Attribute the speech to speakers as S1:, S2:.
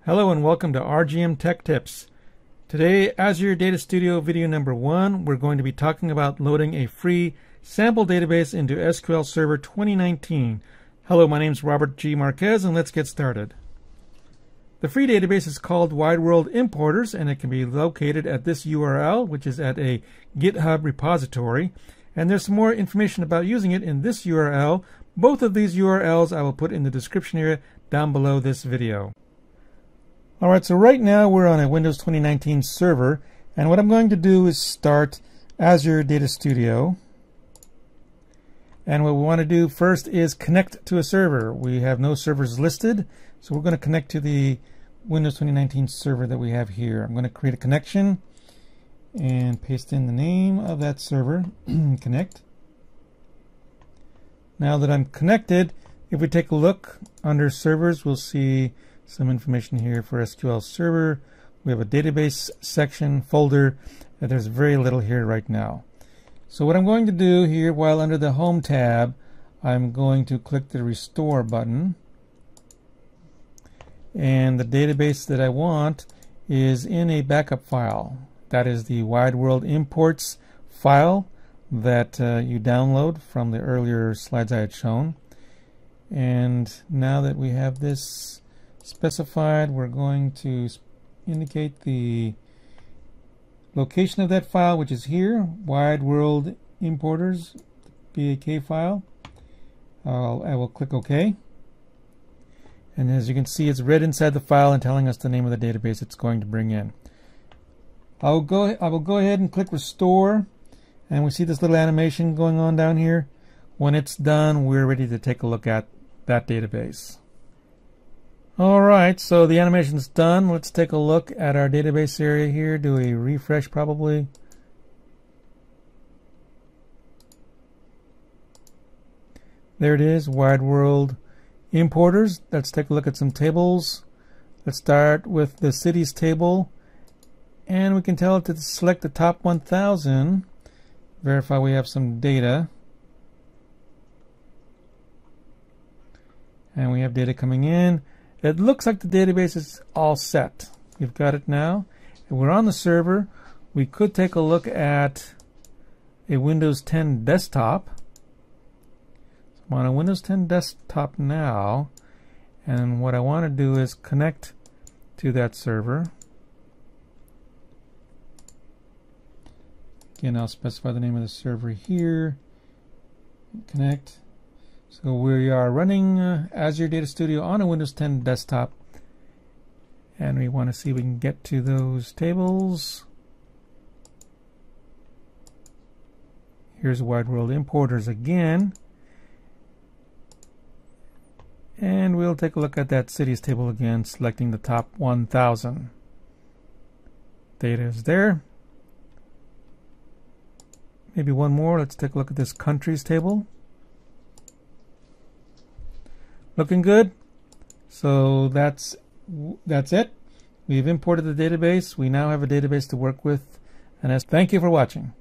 S1: Hello and welcome to RGM Tech Tips. Today, Azure Data Studio video number 1, we're going to be talking about loading a free sample database into SQL Server 2019. Hello, my name is Robert G. Marquez, and let's get started. The free database is called WideWorldImporters, and it can be located at this URL, which is at a GitHub repository. And there's some more information about using it in this URL. Both of these URLs I will put in the description area down below this video. Alright, so right now we're on a Windows 2019 server, and what I'm going to do is start Azure Data Studio. And what we want to do first is connect to a server. We have no servers listed, so we're going to connect to the Windows 2019 server that we have here. I'm going to create a connection and paste in the name of that server, connect. Now that I'm connected, if we take a look under servers, we'll see some information here for SQL Server. We have a database section folder, and there's very little here right now. So what I'm going to do here, while under the Home tab, I'm going to click the Restore button. And the database that I want is in a backup file. That is the WideWorld Imports file that you download from the earlier slides I had shown. And now that we have this specified, we're going to indicate the location of that file, which is here, WideWorldImporters-Full.bak file. I will click OK. And as you can see, it's read inside the file and telling us the name of the database it's going to bring in. I will go ahead and click Restore, and we see this little animation going on down here. When it's done, we're ready to take a look at that database. Alright, so the animation's done. Let's take a look at our database area here. Do a refresh probably. There it is, WideWorld Importers. Let's take a look at some tables. Let's start with the cities table. And we can tell it to select the top 1,000. Verify we have some data. And we have data coming in. It looks like the database is all set. We've got it now. And we're on the server. We could take a look at a Windows 10 desktop. So I'm on a Windows 10 desktop now. And what I want to do is connect to that server. Again, I'll specify the name of the server here. Connect. So we are running Azure Data Studio on a Windows 10 desktop, and we want to see if we can get to those tables. Here's WideWorld Importers again, and we'll take a look at that cities table again, selecting the top 1,000. Data is there. Maybe one more. Let's take a look at this countries table. Looking good. So that's it. We've imported the database. We now have a database to work with. And thank you for watching.